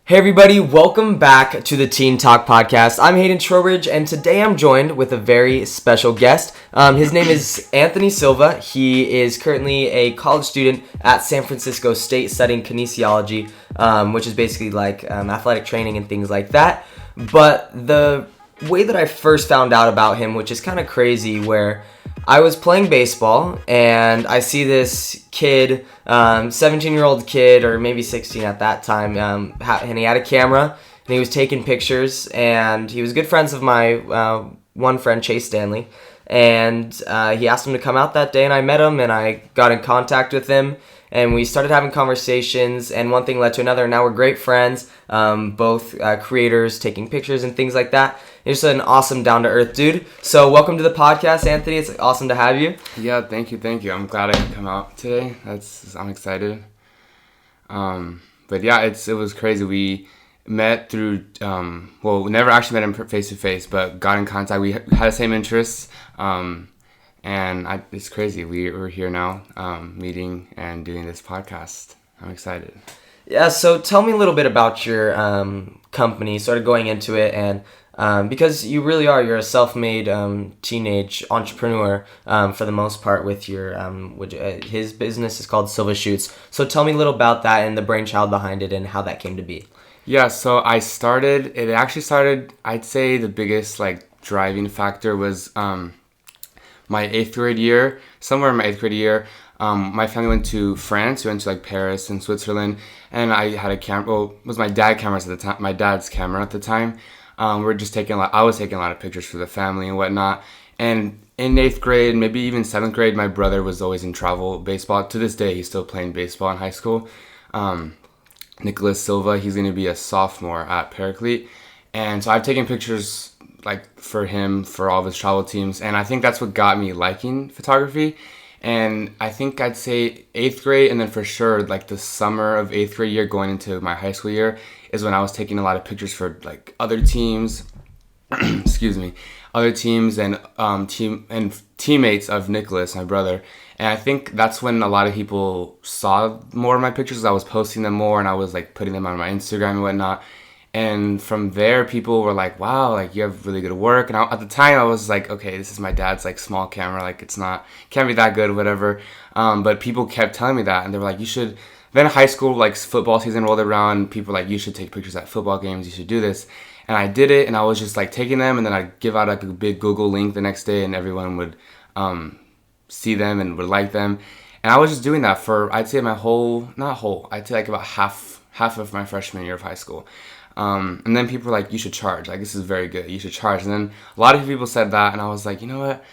Hey everybody, welcome back to the Teen Talk Podcast. I'm Hayden Trowbridge, and today I'm joined with a very special guest. His name is Anthony Silva. He is currently a college student at San Francisco State studying kinesiology, which is basically like athletic training and things like that. But the way that I first found out about him, which is kind of crazy, where I was playing baseball and I see this kid, 17-year-old kid, or maybe 16 at that time, and he had a camera and he was taking pictures, and he was good friends of my one friend, Chase Stanley, and he asked him to come out that day, and I met him and I got in contact with him and we started having conversations, and one thing led to another, and now we're great friends, both creators, taking pictures and things like that. You're just an awesome, down-to-earth dude. So welcome to the podcast, Anthony. It's awesome to have you. Yeah, thank you. I'm glad I could come out today. I'm excited. But yeah, it was crazy. We met through, we never actually met him face-to-face, but got in contact. We had the same interests, it's crazy. We're here now, meeting and doing this podcast. I'm excited. Yeah, so tell me a little bit about your company, sort of going into it, and because you're a self-made teenage entrepreneur for the most part with your his business is called Silva Shoots. So tell me a little about that and the brainchild behind it and how that came to be. Yeah, so I'd say the biggest driving factor was my 8th grade year. Somewhere in my 8th grade year, my family went to France. We went to Paris and Switzerland, and I had a camera. Well, it was my dad's camera at the time. I was taking a lot of pictures for the family and whatnot. And in 8th grade, maybe even 7th grade, my brother was always in travel baseball. To this day, he's still playing baseball in high school. Nicholas Silva, he's going to be a sophomore at Paraclete. And so I've taken pictures for him, for all of his travel teams. And I think that's what got me liking photography. And I think I'd say 8th grade, and then for sure, the summer of 8th grade year going into my high school year is when I was taking a lot of pictures for other teams, other teams and teammates of Nicholas, my brother. And I think that's when a lot of people saw more of my pictures. I was posting them more, and I was putting them on my Instagram and whatnot. And from there, people were like, wow, you have really good work. And at the time, I was like, okay, this is my dad's small camera. Can't be that good, whatever. But people kept telling me that, and they were like, you should. Then high school, football season rolled around. People were like, you should take pictures at football games. You should do this. And I did it, and I was just taking them, and then I'd give out a big Google link the next day, and everyone would see them and would like them. And I was just doing that for, I'd say I'd say about half of my freshman year of high school. And then people were like, you should charge. This is very good. You should charge. And then a lot of people said that, and I was like, you know what?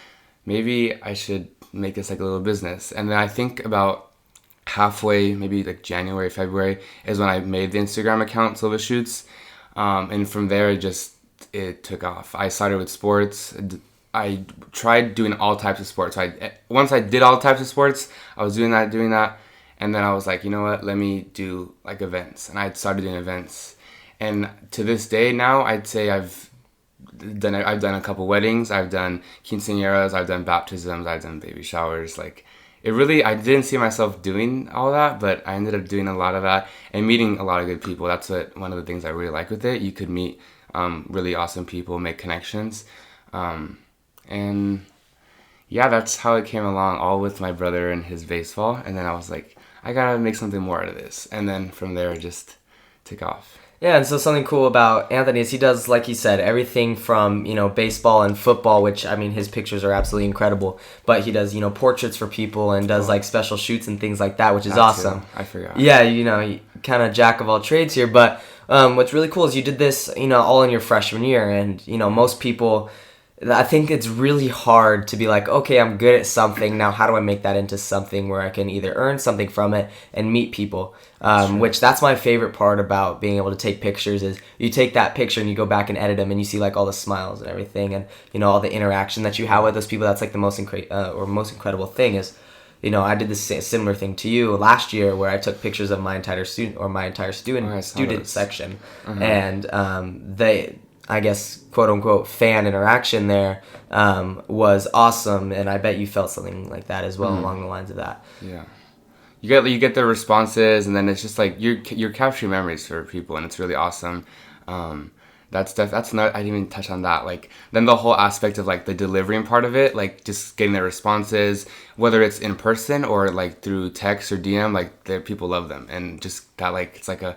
Maybe I should make this a little business. And then I think about halfway, maybe January, February, is when I made the Instagram account, Silva Shoots. And from there, it took off. I started with sports. I tried doing all types of sports. Once I did all types of sports, I was doing that. And then I was like, you know what? Let me do events. And I started doing events. And to this day now, I'd say I've done a couple weddings, I've done quinceañeras, I've done baptisms, I've done baby showers. I didn't see myself doing all that, but I ended up doing a lot of that and meeting a lot of good people. That's one of the things I really like with it. You could meet really awesome people, make connections. And yeah, that's how it came along, all with my brother and his baseball. And then I was like, I gotta make something more out of this. And then from there, it just took off. Yeah, and so something cool about Anthony is he does, like he said, everything from, baseball and football, which, his pictures are absolutely incredible, but he does, portraits for people and does, special shoots and things like that, which is awesome. I forgot. Yeah, you kind of jack of all trades here, but what's really cool is you did this, all in your freshman year, and, most people, I think it's really hard to be like, okay, I'm good at something, now how do I make that into something where I can either earn something from it and meet people, which that's my favorite part about being able to take pictures is you take that picture and you go back and edit them and you see all the smiles and everything and, all the interaction that you have with those people. That's the most incredible thing is, I did this similar thing to you last year where I took pictures of my entire student section, and I guess, quote unquote, fan interaction there was awesome. And I bet you felt something like that as well along the lines of that. Yeah. you get the responses, and then it's just like you're capturing memories for people, and it's really awesome. That's not, I didn't even touch on that. Like, then the whole aspect of like the delivering part of it, like just getting the responses, whether it's in person or like through text or DM, like people love them, and just that, like, it's like a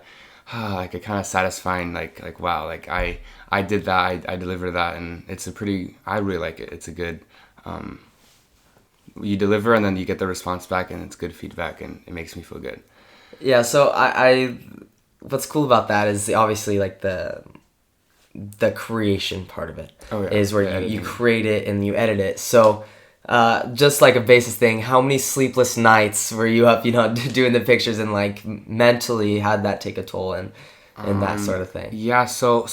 like a kind of satisfying, like wow, like I did that, I delivered that, and it's a pretty, I really like it. It's a good, you deliver and then you get the response back, and it's good feedback, and it makes me feel good. Yeah, so I what's cool about that is obviously like the creation part of it is where you create it and you edit it. So just like a basis thing, how many sleepless nights were you up, doing the pictures, and like mentally how'd that take a toll and that sort of thing? Yeah, so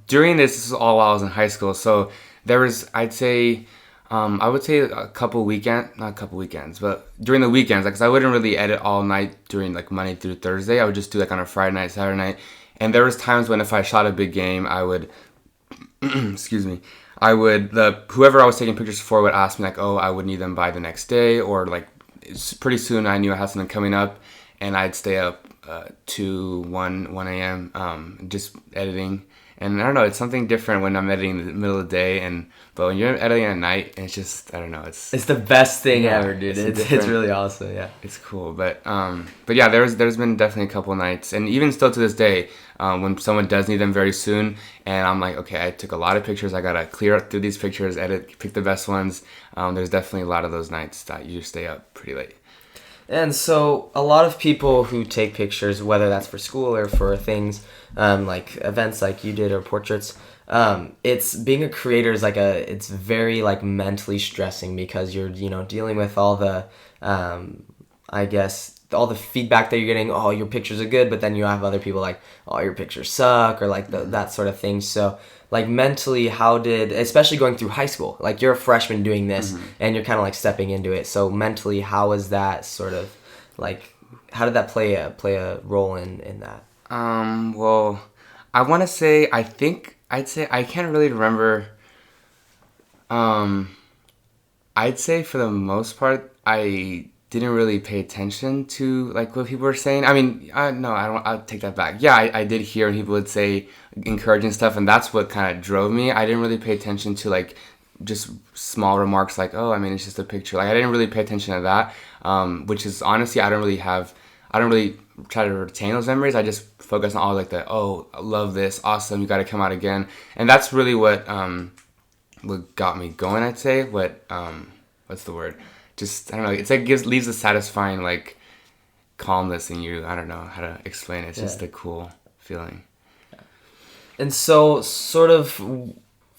during this is all while I was in high school. So there was, I'd say, I would say not a couple weekends, but during the weekends, because I wouldn't really edit all night during like Monday through Thursday. I would just do like on a Friday night, Saturday night. And there was times when if I shot a big game, I would, excuse me, whoever I was taking pictures for would ask me like, oh, I would need them by the next day, or like pretty soon I knew I had something coming up, and I'd stay up to 1 a.m. Just editing. And I don't know, it's something different when I'm editing in the middle of the day, but when you're editing at night, it's just, I don't know, it's the best thing ever, dude. It's really awesome, yeah. It's cool, but yeah, there's been definitely a couple nights, and even still to this day, when someone does need them very soon, and I'm like, okay, I took a lot of pictures, I gotta clear through these pictures, edit, pick the best ones. There's definitely a lot of those nights that you just stay up pretty late. And so a lot of people who take pictures, whether that's for school or for things like events like you did or portraits, it's being a creator is it's very like mentally stressing, because you're dealing with all the I guess all the feedback that you're getting. Oh, your pictures are good, but then you have other people like, oh, your pictures suck, or like that sort of thing. So like mentally, especially going through high school, like you're a freshman doing this, and you're kind of like stepping into it. So mentally, how was that sort of like, how did that play a role in that? Well, I want to say, I'd say I can't really remember. I'd say for the most part, I didn't really pay attention to like what people were saying. I mean, no, I don't. I'll take that back. Yeah, I did hear when people would say encouraging stuff, and that's what kind of drove me. I didn't really pay attention to like just small remarks like, oh, I mean, it's just a picture. Like, I didn't really pay attention to that. Which is honestly, I don't really try to retain those memories. I just focus on all like oh, I love this, awesome, you got to come out again, and that's really what got me going. I'd say what's the word? Just, I don't know, it's like leaves a satisfying like calmness in you. I don't know how to explain it. It's just a cool feeling. And so sort of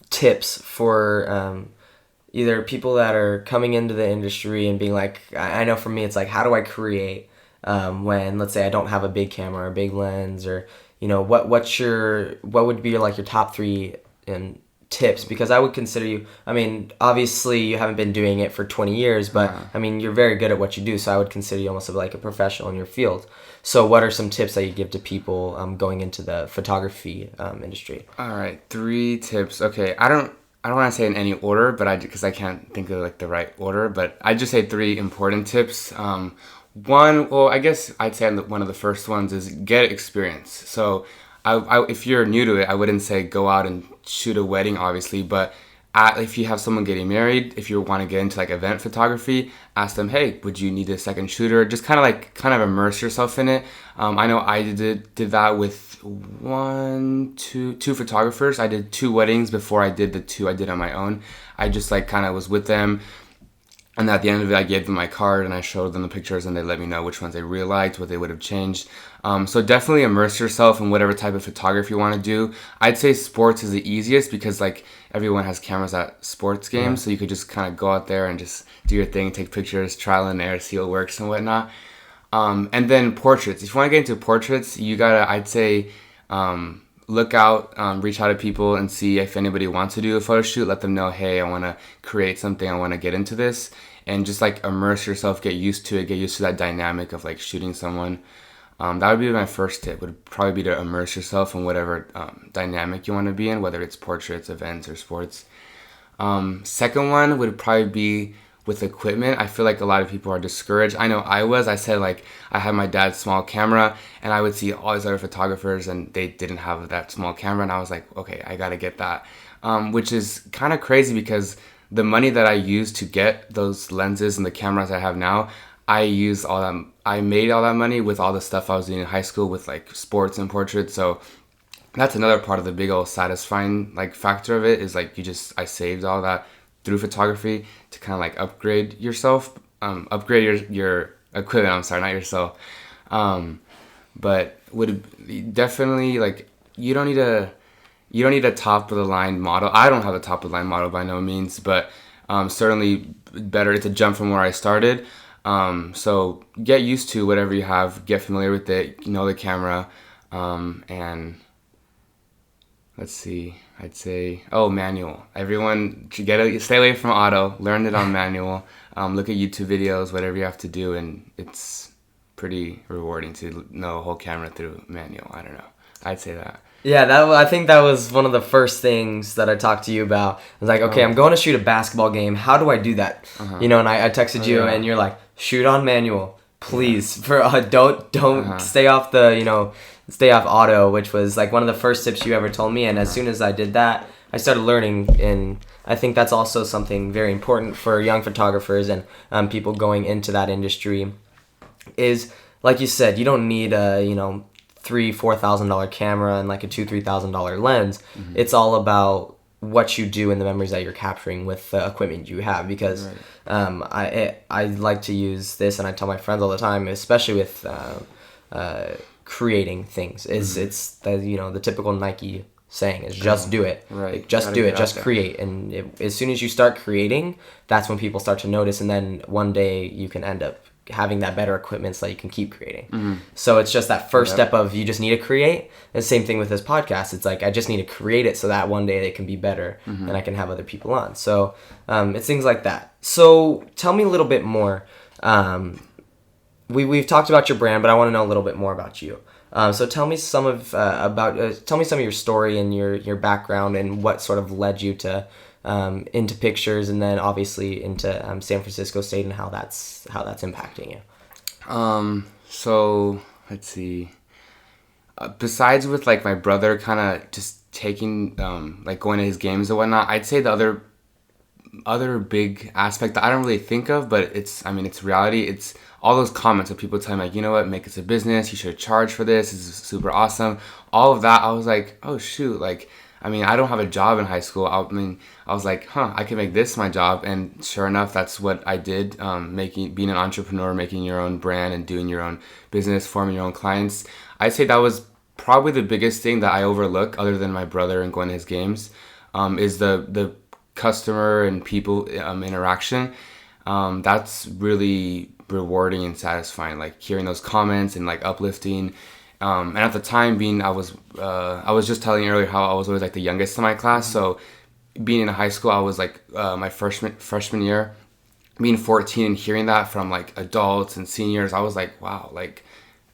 tips for either people that are coming into the industry and being like, I know for me it's like, how do I create when, let's say, I don't have a big camera or a big lens, or what would be like your top 3 tips? Because I would consider you, I mean, obviously you haven't been doing it for 20 years, but I mean, you're very good at what you do, so I would consider you almost like a professional in your field. So what are some tips that you give to people going into the photography industry? All right, 3 tips. Okay, I don't want to say in any order, but because I can't think of like the right order, but I just say 3 important tips. One, well, I guess I'd say one of the first ones is get experience. So if you're new to it, I wouldn't say go out and shoot a wedding, obviously, but if you have someone getting married, if you want to get into like event photography, ask them, hey, would you need a second shooter? Just kind of immerse yourself in it. I know I did that with two photographers. I did 2 weddings before I did the 2 I did on my own. I just like kind of was with them. And at the end of it, I gave them my card and I showed them the pictures, and they let me know which ones they really liked, what they would have changed. So definitely immerse yourself in whatever type of photography you want to do. I'd say sports is the easiest because like everyone has cameras at sports games, so you could just kind of go out there and just do your thing, take pictures, trial and error, see what works and whatnot. And then portraits. If you want to get into portraits, you gotta, I'd say, look out, reach out to people and see if anybody wants to do a photo shoot. Let them know, hey, I want to create something, I want to get into this, and just like immerse yourself, get used to it, get used to that dynamic of like shooting someone. That would be my first tip, would probably be to immerse yourself in whatever dynamic you want to be in, whether it's portraits, events, or sports. Second one would probably be with equipment, I feel like a lot of people are discouraged. I know I said like I had my dad's small camera and I would see all these other photographers and they didn't have that small camera. And I was like, okay, I got to get that. Which is kind of crazy because the money that I used to get those lenses and the cameras I have now, I made all that money with all the stuff I was doing in high school with like sports and portraits. So that's another part of the big old satisfying like factor of it is like I saved all that through photography to kind of like upgrade yourself, upgrade your equipment. I'm sorry, not yourself. But would definitely like you don't need a top of the line model. I don't have a top of the line model by no means, but certainly better. It's a jump from where I started. So get used to whatever you have, get familiar with it, know the camera, and let's see, I'd say, manual. Everyone should stay away from auto, learn it on manual, look at YouTube videos, whatever you have to do, and it's pretty rewarding to know a whole camera through manual. I don't know. I'd say that. Yeah, I think that was one of the first things that I talked to you about. I was like, okay, I'm going to shoot a basketball game. How do I do that? And I texted you, and you're like, shoot on manual, please. For don't stay off stay off auto, which was like one of the first tips you ever told me. And as soon as I did that, I started learning, and I think that's also something very important for young photographers and people going into that industry. Is like you said, you don't need a $3,000-$4,000 camera and like a $2,000-$3,000 lens. Mm-hmm. It's all about what you do and the memories that you're capturing with the equipment you have. Because I like to use this, and I tell my friends all the time, especially with creating things. It's the typical Nike saying is just do it. Right. Like, just do it. Just create. And as soon as you start creating, that's when people start to notice. And then one day you can end up having that better equipment so that you can keep creating. Mm-hmm. So it's just that first step of you just need to create. And the same thing with this podcast. It's like I just need to create it so that one day it can be better and I can have other people on. So it's things like that. So tell me a little bit more. We've talked about your brand, but I want to know a little bit more about you. So tell me some of your story and your background and what sort of led you to into pictures, and then obviously into San Francisco State and how that's impacting you. So let's see. Besides with like my brother kind of just taking like going to his games and whatnot, I'd say the other big aspect that I don't really think of, but it's reality. It's all those comments of people telling me like, you know what, make this a business. You should charge for this. This is super awesome. All of that. I was like, oh shoot, like. I don't have a job in high school. I was like, I can make this my job. And sure enough, that's what I did. Being an entrepreneur, making your own brand and doing your own business, forming your own clients. I'd say that was probably the biggest thing that I overlook other than my brother and going to his games, is the customer and people interaction. That's really rewarding and satisfying, like hearing those comments and like uplifting. And at the time I was just telling you earlier how I was always like the youngest in my class. So being in high school, I was like my freshman year, being 14 and hearing that from like adults and seniors, I was like, wow, like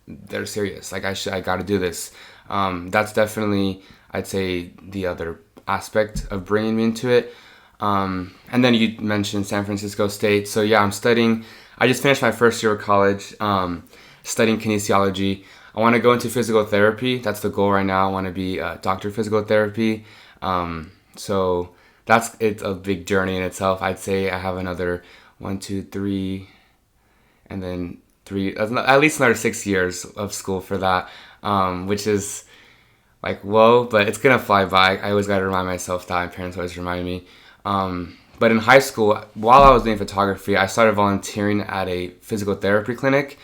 they're serious. Like I got to do this. That's definitely, I'd say, the other aspect of bringing me into it. And then you mentioned San Francisco State. So yeah, I just finished my first year of college, studying kinesiology. I want to go into physical therapy. That's the goal right now. I want to be a doctor of physical therapy. So it's a big journey in itself. I'd say I have another 1, 2, 3, and then 3, at least another 6 years of school for that, which is like, whoa, but it's going to fly by. I always got to remind myself that. My parents always remind me. But in high school, while I was doing photography, I started volunteering at a physical therapy clinic.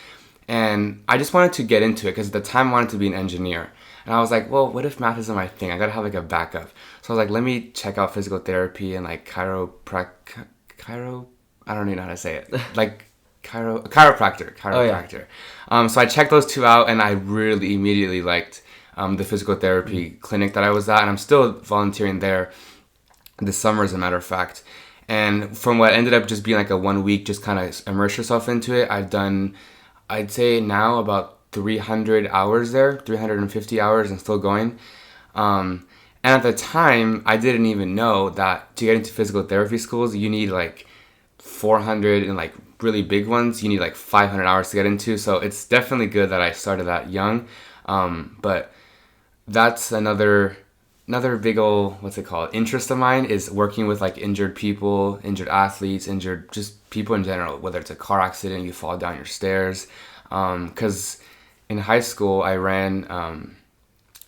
And I just wanted to get into it because at the time I wanted to be an engineer. And I was like, well, what if math isn't my thing? I got to have like a backup. So I was like, let me check out physical therapy and like chiropractor. I don't even know how to say it. Like chiropractor. So I checked those two out and I really immediately liked the physical therapy clinic that I was at. And I'm still volunteering there this summer, as a matter of fact. And from what ended up just being like a 1 week, just kind of immerse yourself into it, I've done, I'd say now about 300 hours there, 350 hours and still going. And at the time, I didn't even know that to get into physical therapy schools, you need like 400, and like really big ones, you need like 500 hours to get into. So it's definitely good that I started that young. But that's another big old, what's it called, interest of mine, is working with like injured people, injured athletes, injured just people in general, whether it's a car accident, you fall down your stairs. Because in high school, I ran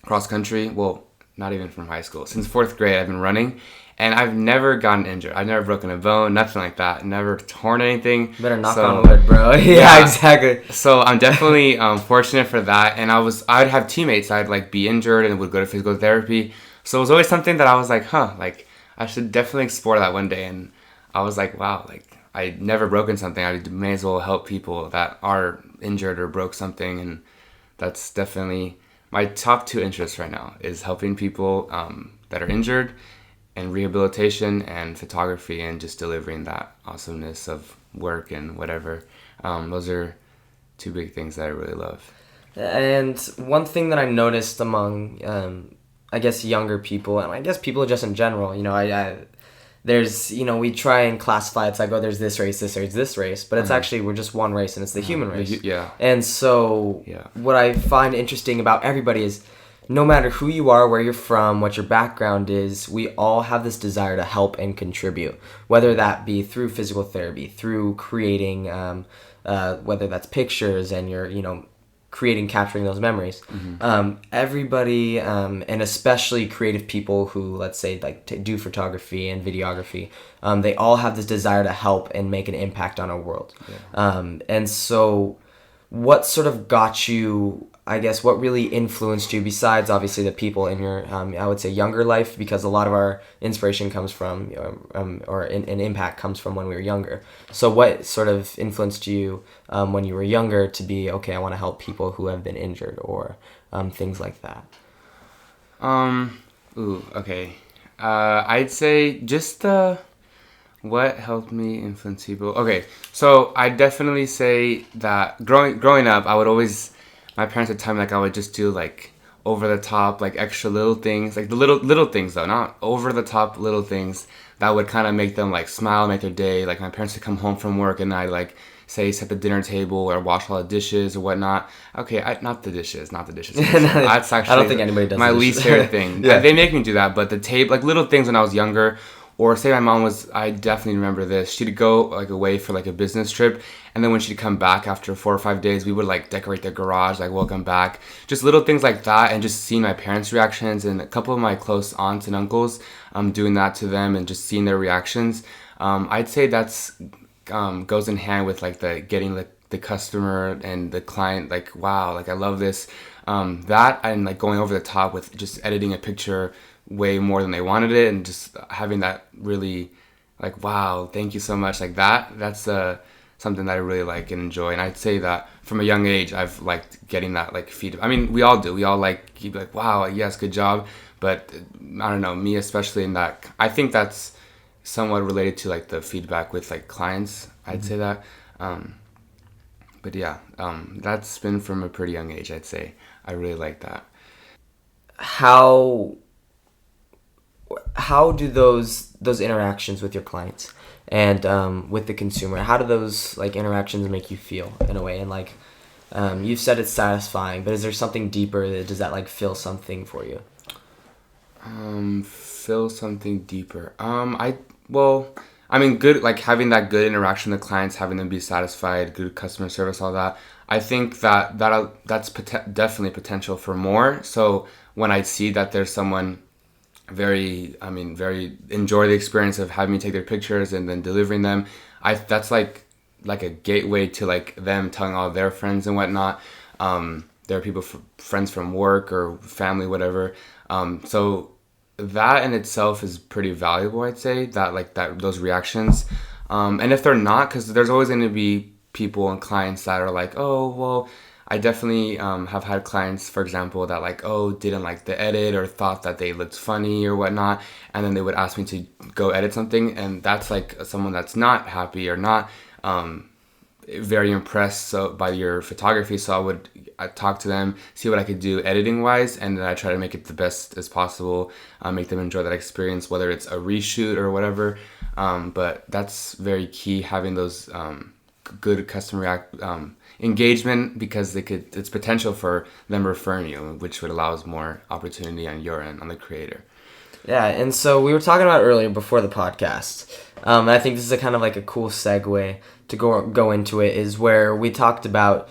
cross country. Well, not even from high school. Since 4th grade, I've been running, and I've never gotten injured. I've never broken a bone, nothing like that. Never torn anything. Better knock on wood, bro. Yeah, exactly. So I'm definitely fortunate for that. And I'd have teammates. I'd like be injured and would go to physical therapy. So it was always something that I was like, like I should definitely explore that one day. And I was like, wow, like I'd never broken something. I may as well help people that are injured or broke something. And that's definitely my top 2 interests right now, is helping people that are injured, and rehabilitation, and photography, and just delivering that awesomeness of work and whatever. Those are 2 big things that I really love. And one thing that I noticed among, I guess, younger people, and I guess people just in general, there's, we try and classify, it's like, oh, there's this race, this race, but it's actually, we're just one race, and it's the human race. Yeah. And so what I find interesting about everybody is, no matter who you are, where you're from, what your background is, we all have this desire to help and contribute, whether that be through physical therapy, through creating, whether that's pictures and you're, capturing those memories. Everybody, and especially creative people who, let's say, like do photography and videography, they all have this desire to help and make an impact on our world. And so what sort of got you, I guess, what really influenced you, besides obviously the people in your, I would say, younger life, because a lot of our inspiration comes from, or an impact comes from when we were younger. So what sort of influenced you when you were younger to be, okay, I want to help people who have been injured, or things like that? Okay. I'd say just what helped me influence people. Okay, so I definitely say that growing up, I would always, my parents would tell me like I would just do like over the top, like extra little things, like the little things though, not over the top little things that would kind of make them like smile, make their day. Like my parents would come home from work and I'd like say set the dinner table or wash all the dishes or whatnot. Okay, not the dishes. That's actually, I don't think anybody does my least favorite thing. They make me do that, but the table, like little things when I was younger. Or say my mom was, I definitely remember this, she'd go like away for like a business trip, and then when she'd come back after 4 or 5 days, we would like decorate the garage, like welcome back. Just little things like that, and just seeing my parents' reactions, and a couple of my close aunts and uncles doing that to them, and just seeing their reactions. I'd say that's goes in hand with like the getting the customer and the client like, wow, like I love this. That and like going over the top with just editing a picture way more than they wanted it, and just having that really like, wow, thank you so much, like that's something that I really like and enjoy. And I'd say that from a young age I've liked getting that like feedback. I mean, we all do, like keep like, wow, yes, good job. But I don't know, me especially in that, I think that's somewhat related to like the feedback with like clients, I'd say that. But yeah, that's been from a pretty young age, I'd say. I really like that. How do those interactions with your clients and with the consumer, how do those like interactions make you feel in a way? And like you've said it's satisfying, but is there something deeper? Does that like fill something for you? Fill something deeper. I mean, good, like having that good interaction with clients, having them be satisfied, good customer service, all that. I think that's definitely potential for more. So when I see that there's someone very enjoy the experience of having me take their pictures and then delivering them, that's like a gateway to like them telling all their friends and whatnot. There are people, friends from work or family, whatever. So that in itself is pretty valuable, I'd say, those reactions. And if they're not, because there's always going to be people and clients that are like, oh, well, I definitely have had clients, for example, that like, oh, didn't like the edit or thought that they looked funny or whatnot. And then they would ask me to go edit something. And that's like someone that's not happy or not very impressed by your photography. So I talk to them, see what I could do editing wise, and then I try to make it the best as possible, make them enjoy that experience, whether it's a reshoot or whatever. But that's very key, having those good customer engagement, because it's potential for them referring you, which would allow more opportunity on your end, on the creator. Yeah, and so we were talking about earlier before the podcast, and I think this is a kind of like a cool segue to go into it, is where we talked about,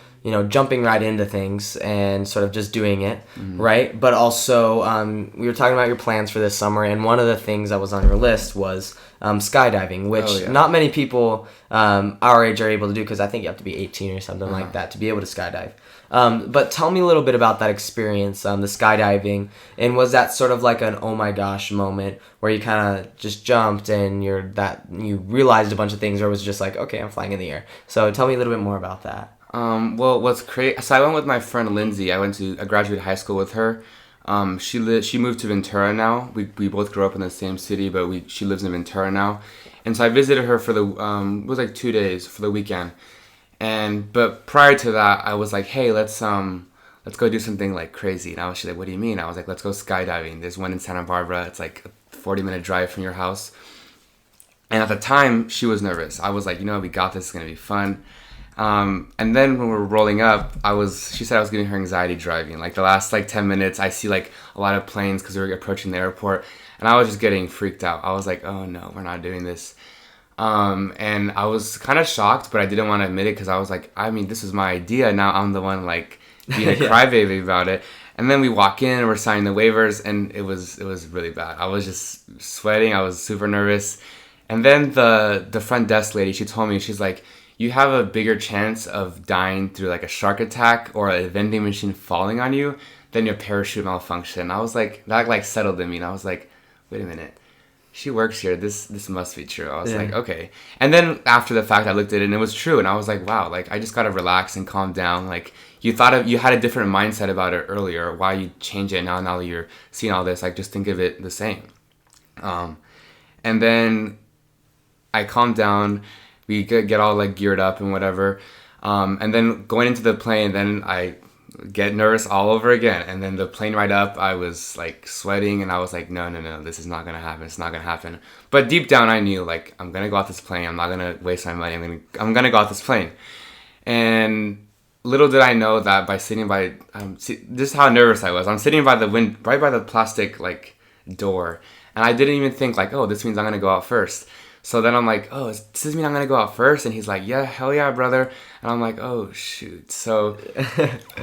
jumping right into things and sort of just doing it, right? But also, we were talking about your plans for this summer, and one of the things that was on your list was skydiving, which not many people our age are able to do, because I think you have to be 18 or something like that to be able to skydive. But tell me a little bit about that experience, the skydiving, and was that sort of like an oh my gosh moment where you kind of just jumped and you realized a bunch of things, or was it just like, okay, I'm flying in the air? So tell me a little bit more about that. Well, what's crazy? So I went with my friend Lindsay. I graduated high school with her. She moved to Ventura now. We both grew up in the same city, but she lives in Ventura now. And so I visited her for it was like 2 days for the weekend. But prior to that, I was like, hey, let's go do something like crazy. And she's like, what do you mean? I was like, let's go skydiving. There's one in Santa Barbara. It's like a 40-minute drive from your house. And at the time, she was nervous. I was like, we got this. It's going to be fun. And then when we were rolling up, she said I was getting her anxiety driving. Like the last 10 minutes, I see like a lot of planes because we were approaching the airport, and I was just getting freaked out. I was like, oh no, we're not doing this. And I was kind of shocked, but I didn't want to admit it, because I was like, this is my idea. Now I'm the one like being a crybaby about it. And then we walk in and we're signing the waivers, and it was really bad. I was just sweating. I was super nervous. And then the front desk lady, she told me, she's like, you have a bigger chance of dying through like a shark attack or a vending machine falling on you than your parachute malfunction. I was like, that like settled in me, and I was like, wait a minute, she works here. This must be true. I was like, okay. And then after the fact, I looked at it and it was true, and I was like, wow, like I just gotta relax and calm down. Like you had a different mindset about it earlier. Why you change it now that you're seeing all this? Like just think of it the same. And then I calmed down. We get all like geared up and whatever. And then going into the plane, then I get nervous all over again. And then the plane ride up, I was like sweating, and I was like, no, this is not going to happen. It's not going to happen. But deep down, I knew like, I'm going to go off this plane. I'm not going to waste my money. I'm going to go off this plane. And little did I know that by sitting by, this is how nervous I was. I'm sitting by the right by the plastic like door. And I didn't even think like, oh, this means I'm going to go out first. So then I'm like, oh, does this mean I'm going to go out first? And he's like, yeah, hell yeah, brother. And I'm like, oh, shoot. So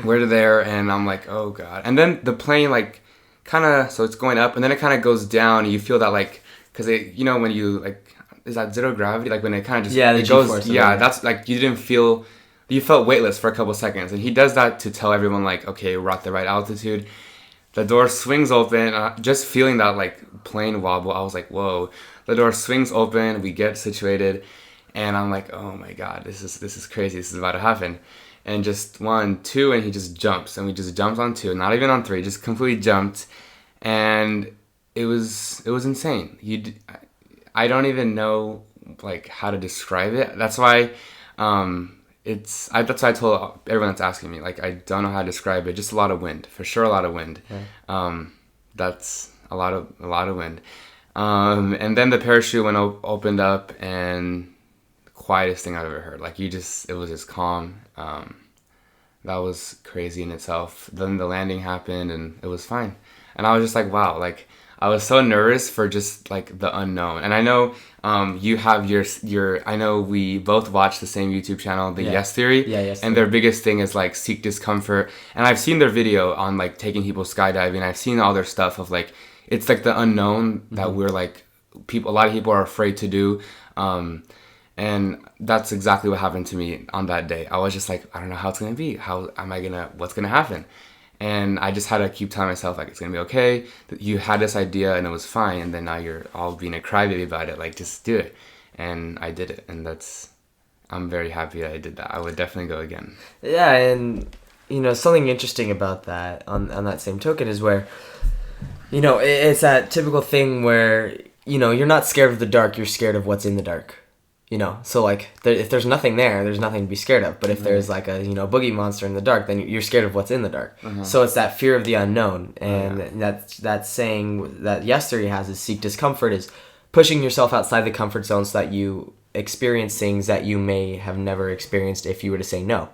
we're there, and I'm like, oh, God. And then the plane, like, kind of, so it's going up, and then it kind of goes down, and you feel that, like, because it, when you, like, is that zero gravity? Like, when it kind of just, yeah, it goes, yeah, that's, like, you felt weightless for a couple seconds. And he does that to tell everyone, like, okay, we're at the right altitude. The door swings open, just feeling that, like, plane wobble, I was like, whoa. The door swings open, we get situated, and I'm like, oh my God, this is crazy. This is about to happen. And just 1, 2, and he just jumps, and we just jumped on 2, not even on 3, just completely jumped, and it was insane. I don't even know like how to describe it. That's why that's why I told everyone that's asking me, like, I don't know how to describe it. Just a lot of wind, for sure, a lot of wind. Okay. That's a lot of wind. And then the parachute opened up, and the quietest thing I've ever heard. Like it was just calm. That was crazy in itself. Then the landing happened, and it was fine. And I was just like, wow, like I was so nervous for just like the unknown. And I know you have I know we both watch the same YouTube channel, the Yes Theory. Yeah, Yes. And their biggest thing is like seek discomfort. And I've seen their video on like taking people skydiving. I've seen all their stuff of like, it's like the unknown that we're like, a lot of people are afraid to do. And that's exactly what happened to me on that day. I was just like, I don't know how it's going to be. What's going to happen? And I just had to keep telling myself, like, it's going to be okay. You had this idea and it was fine. And then now you're all being a crybaby about it. Like, just do it. And I did it. And I'm very happy that I did that. I would definitely go again. Yeah. And, something interesting about that on that same token is where, it's that typical thing where, you're not scared of the dark. You're scared of what's in the dark. So like if there's nothing there, there's nothing to be scared of. But if there's like a boogie monster in the dark, then you're scared of what's in the dark. So it's that fear of the unknown, and that saying that Yes Theory has is seek discomfort, is pushing yourself outside the comfort zone so that you experience things that you may have never experienced if you were to say no.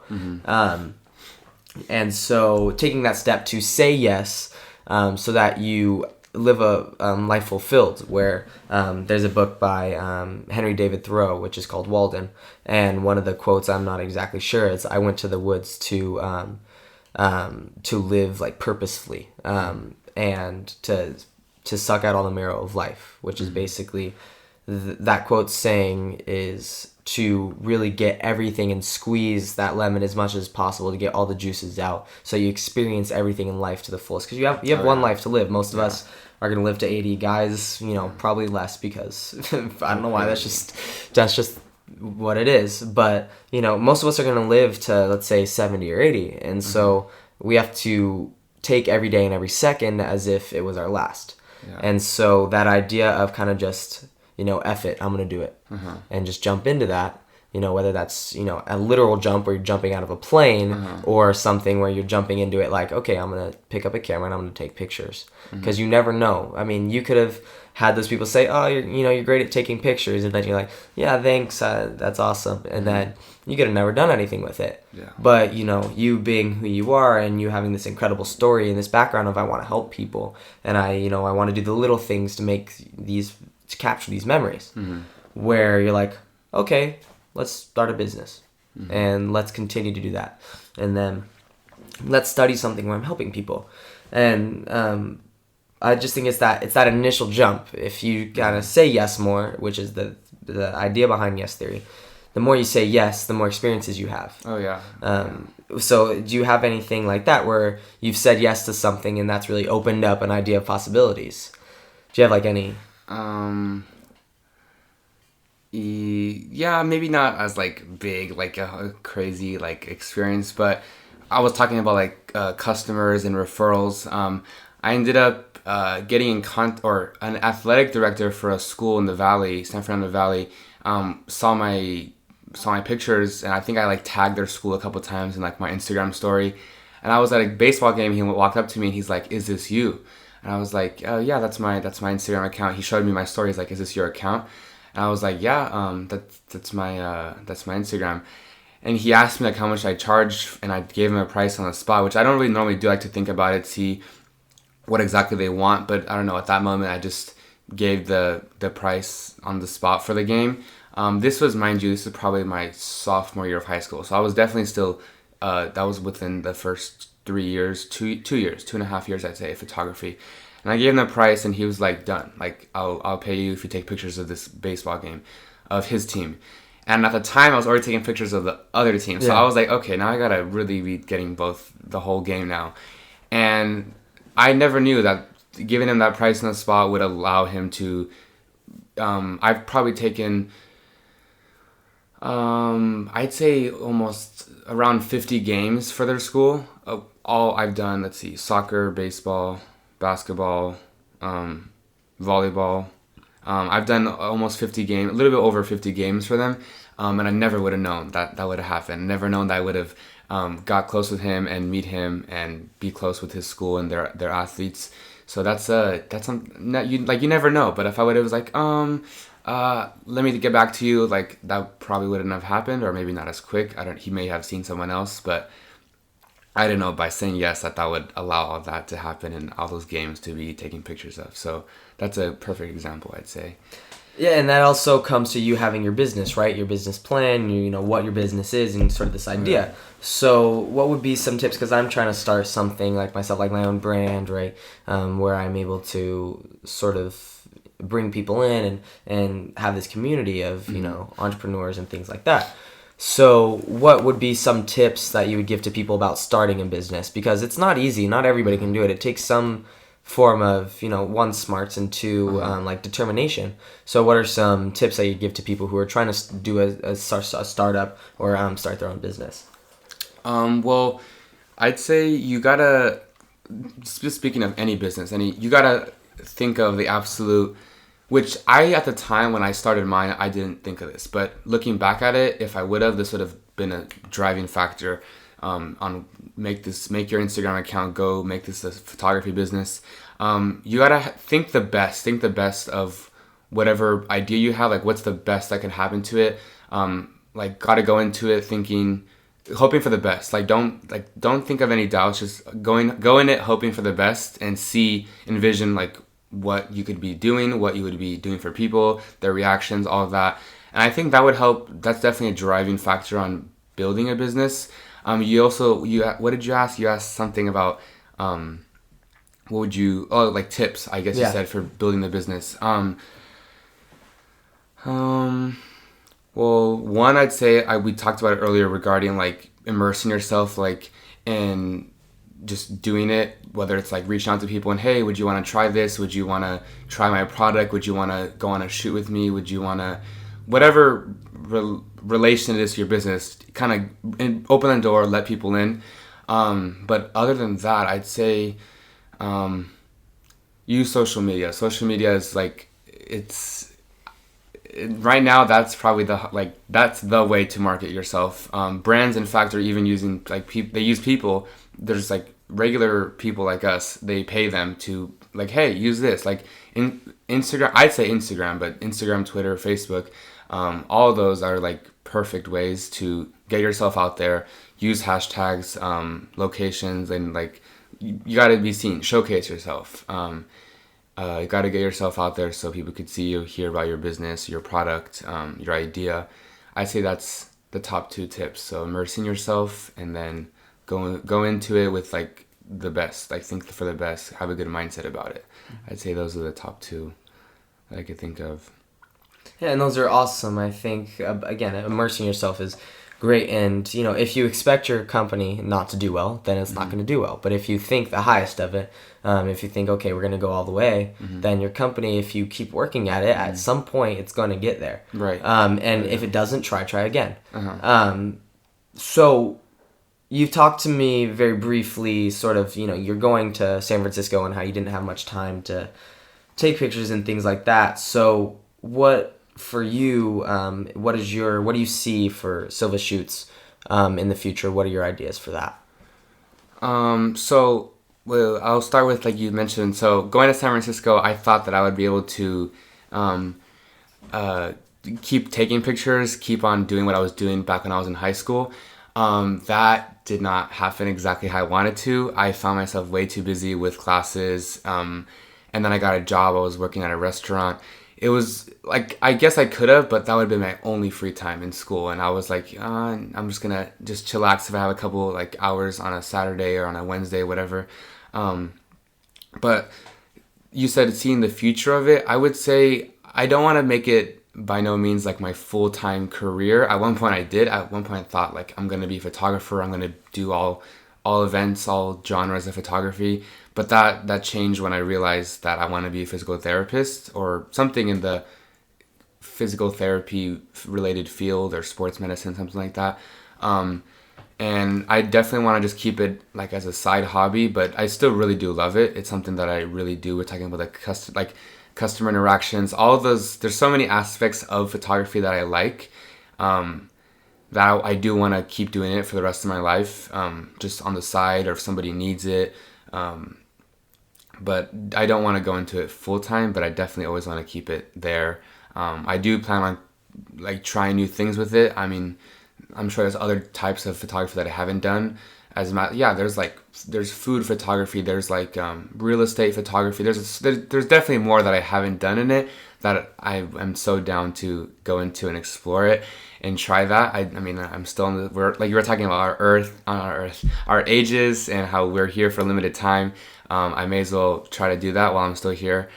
And so taking that step to say yes, so that you live a life fulfilled, where there's a book by Henry David Thoreau, which is called Walden, and one of the quotes, I'm not exactly sure, is I went to the woods to live like purposefully, and to suck out all the marrow of life, which is basically that quote saying is to really get everything and squeeze that lemon as much as possible to get all the juices out, so you experience everything in life to the fullest, because you have one life to live. Most of us are going to live to 80. Guys, probably less, because I don't know why, that's just what it is. But most of us are going to live to, let's say, 70 or 80, and so we have to take every day and every second as if it was our last. And so that idea of kind of just F it, I'm going to do it. And just jump into that, whether that's, a literal jump where you're jumping out of a plane, or something where you're jumping into it like, okay, I'm going to pick up a camera and I'm going to take pictures. Because you never know. I mean, you could have had those people say, oh, you're great at taking pictures. And then you're like, yeah, thanks. That's awesome. And then you could have never done anything with it. But, you being who you are, and you having this incredible story and this background of, I want to help people. And I want to do the little things to capture these memories, where you're like, okay, let's start a business, and let's continue to do that, and then let's study something where I'm helping people. And I just think it's that initial jump. If you gotta say yes more, which is the idea behind Yes Theory, the more you say yes, the more experiences you have. So do you have anything like that where you've said yes to something and that's really opened up an idea of possibilities? Do you have like any? Yeah, maybe not as like big, like a crazy like experience, but I was talking about like customers and referrals. I ended up getting an athletic director for a school in the Valley, San Fernando Valley, saw my pictures, and I think I like tagged their school a couple times in like my Instagram story. And I was at a baseball game. He walked up to me and he's like, "Is this you?" And I was like, "Oh yeah, that's my Instagram account." He showed me my story. He's like, "Is this your account?" And I was like, "Yeah, that's my Instagram." And he asked me like how much I charged, and I gave him a price on the spot, which I don't really normally do. I like to think about it, see what exactly they want. But I don't know, at that moment I just gave the price on the spot for the game. This was, mind you, this is probably my sophomore year of high school, so I was definitely still that was within the first 3 years, 2.5 years, I'd say, photography. And I gave him the price, and he was like, "Done. Like, I'll pay you if you take pictures of this baseball game, of his team." And at the time, I was already taking pictures of the other team, so I was like, "Okay, now I gotta really be getting the whole game now." And I never knew that giving him that price on the spot would allow him to. I've probably taken, I'd say almost around 50 games for their school. All I've done, let's see, soccer, baseball, basketball, volleyball. I've done almost 50 games, a little bit over 50 games for them. And I never would have known that would have happened. Never known that I would have got close with him and meet him and be close with his school and their athletes. So that's something you never know. But if I would have was like, let me get back to you, like that probably wouldn't have happened, or maybe not as quick. He may have seen someone else, but I didn't know by saying yes that would allow all that to happen and all those games to be taking pictures of. So that's a perfect example, I'd say. Yeah, and that also comes to you having your business, right? Your business plan, you know what your business is, and sort of this idea. Right. So what would be some tips? Because I'm trying to start something like myself, like my own brand, right? Where I'm able to sort of bring people in and have this community of, entrepreneurs and things like that. So what would be some tips that you would give to people about starting a business? Because it's not easy. Not everybody can do it. It takes some form of, one, smarts, and two, determination. So what are some tips that you'd give to people who are trying to do a startup or start their own business? Well, I'd say you gotta, speaking of any business, you gotta think of the absolute which at the time when I started mine, I didn't think of this. But looking back at it, if I would have, this would have been a driving factor on make your Instagram account go, make this a photography business. You gotta think the best of whatever idea you have, like what's the best that can happen to it. Like gotta go into it hoping for the best. Like don't think of any doubts, just go in it hoping for the best and envision like what you could be doing, what you would be doing for people, their reactions, all of that. And I think that would help. That's definitely a driving factor on building a business. What did you ask? You asked something about like tips, I guess. Yeah. You said for building the business. Well, one, I'd say we talked about it earlier regarding like immersing yourself, like in just doing it, whether it's like reaching out to people and, hey, would you want to try this? Would you want to try my product? Would you want to go on a shoot with me? Would you want to, whatever relation it is to your business, kind of open the door, let people in. But other than that, I'd say use social media. Social media is like, right now, that's probably that's the way to market yourself. Brands, in fact, are even using they use people. There's like regular people like us. They pay them to like, hey, use this. Like in Instagram, I'd say Instagram, but Instagram, Twitter, Facebook, all of those are like perfect ways to get yourself out there. Use hashtags, locations, and like you got to be seen. Showcase yourself. You got to get yourself out there so people could see you, hear about your business, your product, your idea. I'd say that's the top 2 tips. So immersing yourself and then go into it with like the best. Like think for the best. Have a good mindset about it. I'd say those are the top 2 that I could think of. Yeah, and those are awesome. I think, again, immersing yourself is great. And, if you expect your company not to do well, then it's not going to do well. But if you think the highest of it, if you think, okay, we're going to go all the way, then your company, if you keep working at it, at some point it's going to get there. Right. And if it doesn't, try again. So you've talked to me very briefly, sort of, you're going to San Francisco and how you didn't have much time to take pictures and things like that. So what... For you, what do you see for Silva shoots in the future? What are your ideas for that? So I'll start with like you mentioned. So going to San Francisco, I thought that I would be able to keep taking pictures, keep on doing what I was doing back when I was in high school. That did not happen exactly how I wanted to. I found myself way too busy with classes, and then I got a job. I was working at a restaurant. It was like, I guess I could have, but that would have been my only free time in school. And I was like, I'm just going to just chillax if I have a couple like hours on a Saturday or on a Wednesday, whatever. But you said seeing the future of it. I would say I don't want to make it by no means like my full-time career. At one point I did. At one point I thought like I'm going to be a photographer. I'm going to do all events, all genres of photography. But that changed when I realized that I want to be a physical therapist or something in the physical therapy related field or sports medicine, something like that. And I definitely want to just keep it like as a side hobby, but I still really do love it. It's something that I really do. We're talking about like customer interactions, all of those. There's so many aspects of photography that I like. That I do want to keep doing it for the rest of my life, just on the side or if somebody needs it. But I don't want to go into it full time, but I definitely always want to keep it there. I do plan on like trying new things with it. I mean, I'm sure there's other types of photography that I haven't done. There's food photography, there's like real estate photography. There's definitely more that I haven't done in it that I am so down to go into and explore it and try that. I mean, I'm still like you were talking about our ages and how we're here for a limited time. I may as well try to do that while I'm still here.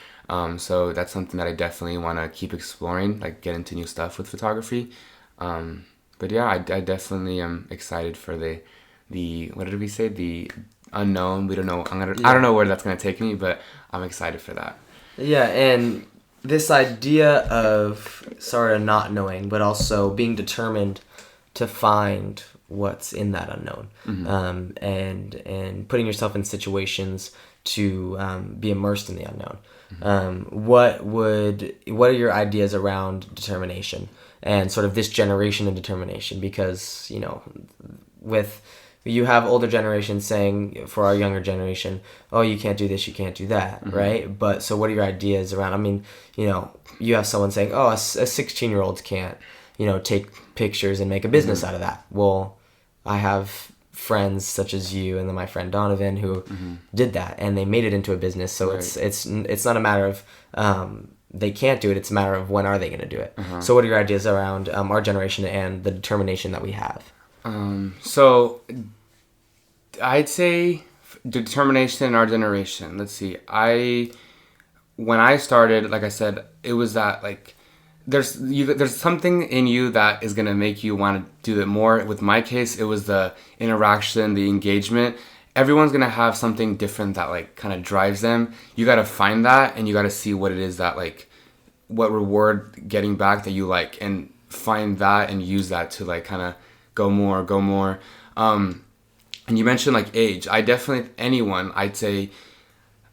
So that's something that I definitely want to keep exploring, like get into new stuff with photography. But yeah, I definitely am excited for the what did we say? The unknown. We don't know. I don't know where that's gonna take me, but I'm excited for that. Yeah, and this idea of sort of not knowing, but also being determined to find what's in that unknown, and putting yourself in situations be immersed in the unknown. What are your ideas around determination and sort of this generation of determination? Because, you have older generations saying for our younger generation, oh, you can't do this, you can't do that, right? But so what are your ideas around, I mean, you have someone saying, oh, a 16-year-old can't, take pictures and make a business out of that. Well, I have friends such as you and then my friend Donovan who did that and they made it into a business. So it's not a matter of they can't do it. It's a matter of when are they going to do it. So what are your ideas around our generation and the determination that we have? So I'd say determination in our generation. Let's see. When I started, like I said, it was that like there's something in you that is going to make you want to do it more. With my case, it was the interaction, the engagement. Everyone's going to have something different that like kind of drives them. You got to find that and you got to see what it is that like what reward getting back that you like and find that and use that to like kind of go more. And you mentioned like age. I definitely, anyone, I'd say,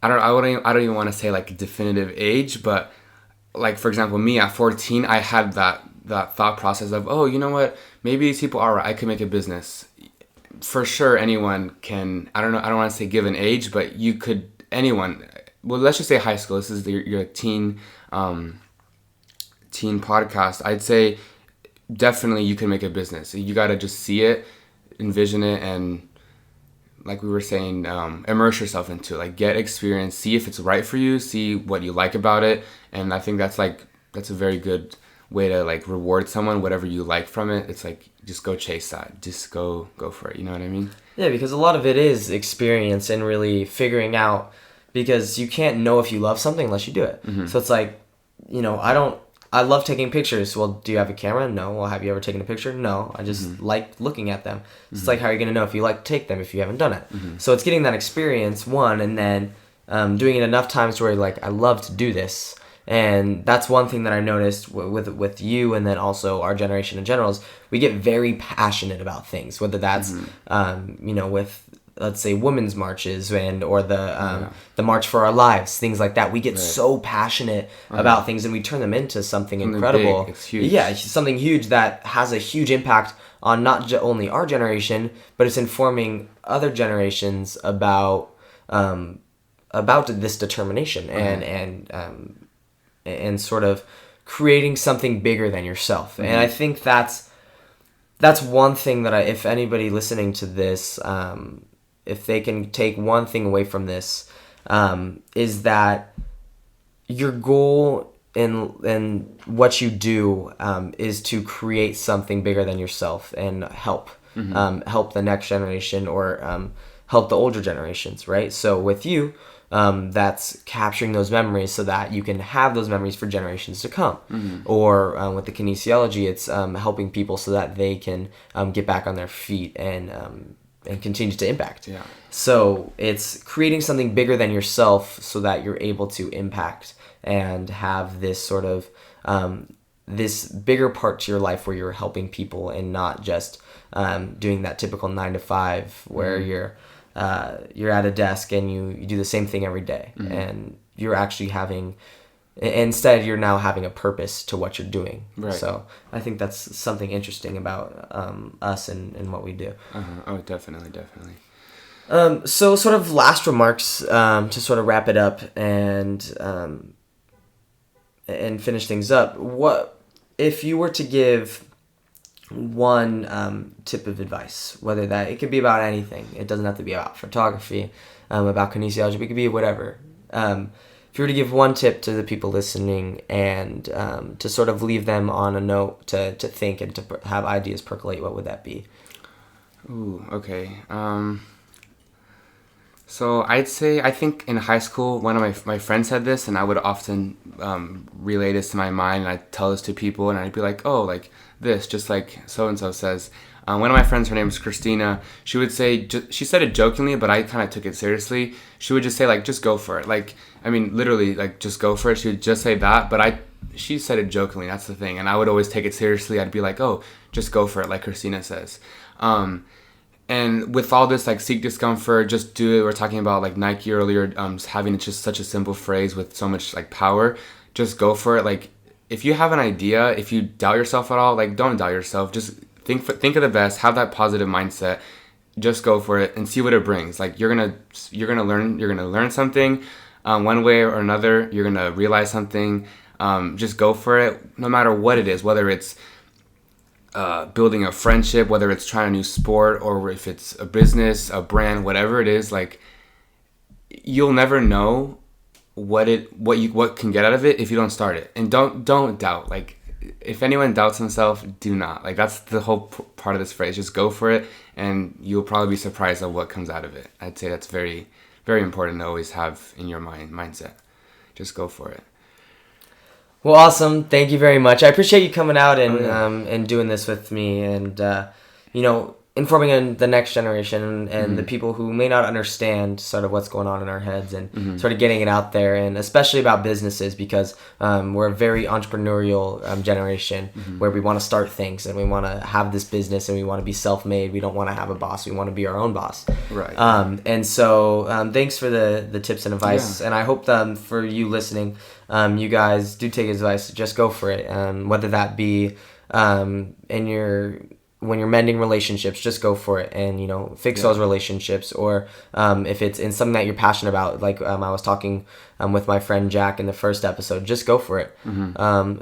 I don't even want to say like a definitive age, but like, for example, me at 14, I had that thought process of, oh, you know what, maybe these people are right, I could make a business. For sure, anyone can, I don't want to say give an age, but you could, anyone, well, let's just say high school, this is your teen podcast, I'd say definitely you can make a business. You got to just see it, envision it, and like we were saying, immerse yourself into it, like get experience, see if it's right for you, see what you like about it. And I think that's a very good way to like reward someone, whatever you like from it. It's like, just go chase that, just go for it. You know what I mean? Yeah, because a lot of it is experience and really figuring out, because you can't know if you love something unless you do it. So it's like, I love taking pictures. Well, do you have a camera? No. Well, have you ever taken a picture? No. I just like looking at them. It's like, how are you going to know if you like to take them if you haven't done it? So it's getting that experience, one, and then doing it enough times to where you're like, I love to do this. And that's one thing that I noticed with you and then also our generation in general is we get very passionate about things, whether that's, with, let's say, women's marches or the March for Our Lives, things like that. We get so passionate about things and we turn them into something incredible. Big. It's huge. Yeah, it's something huge that has a huge impact on not only our generation, but it's informing other generations about this determination and sort of creating something bigger than yourself. And I think that's one thing that if anybody listening to this, if they can take one thing away from this, is that your goal in what you do is to create something bigger than yourself and help the next generation or help the older generations, right? So with you, that's capturing those memories so that you can have those memories for generations to come. Or with the kinesiology, it's helping people so that they can get back on their feet and continue to impact. Yeah. So it's creating something bigger than yourself so that you're able to impact and have this sort of this bigger part to your life where you're helping people and not just doing that typical 9 to 5 where you're at a desk and you do the same thing every day and you're actually instead you're now having a purpose to what you're doing. Right. So I think that's something interesting about us and what we do. Oh, definitely. So sort of last remarks to sort of wrap it up and finish things up. What if you were to give one tip of advice, whether that it could be about anything, it doesn't have to be about photography, about kinesiology, it could be whatever. If you were to give one tip to the people listening and to sort of leave them on a note to think and to have ideas percolate, what would that be? Ooh, okay. So I think in high school, one of my friends said this, and I would often relay this to my mind, and I'd tell this to people, and I'd be like, oh, like this, just like so-and-so says. One of my friends, her name is Christina, she would say, she said it jokingly, but I kind of took it seriously. She would just say, like, just go for it. Like, I mean, literally, like, just go for it. She would just say that, but she said it jokingly, that's the thing. And I would always take it seriously. I'd be like, oh, just go for it, like Christina says. And with all this, like, seek discomfort, just do it. We're talking about, like, Nike earlier, having just such a simple phrase with so much, like, power. Just go for it. Like, if you have an idea, if you doubt yourself at all, like, don't doubt yourself. Just think of the best. Have that positive mindset. Just go for it and see what it brings. Like, you're gonna learn something, one way or another. You're gonna realize something. Just go for it, no matter what it is. Whether it's building a friendship, whether it's trying a new sport, or if it's a business, a brand, whatever it is, like, you'll never know what can get out of it if you don't start it. And don't doubt. Like, if anyone doubts himself, do not. Like, that's the whole part of this phrase. Just go for it, and you'll probably be surprised at what comes out of it. I'd say that's very, very important to always have in your mindset. Just go for it. Well, awesome. Thank you very much. I appreciate you coming out and doing this with me, and informing the next generation and the people who may not understand sort of what's going on in our heads, and sort of getting it out there, and especially about businesses, because we're a very entrepreneurial generation where we want to start things, and we want to have this business, and we want to be self-made. We don't want to have a boss. We want to be our own boss. Right. And so thanks for the tips and advice. And I hope for you listening, you guys do take advice. Just go for it. Whether that be when you're mending relationships, just go for it, and fix those relationships. Or if it's in something that you're passionate about, like I was talking with my friend Jack in the first episode, just go for it.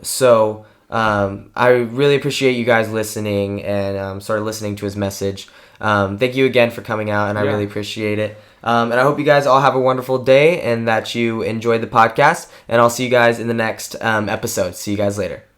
So I really appreciate you guys listening and sort of listening to his message. Thank you again for coming out, and I really appreciate it. And I hope you guys all have a wonderful day, and that you enjoyed the podcast, and I'll see you guys in the next episode. See you guys later.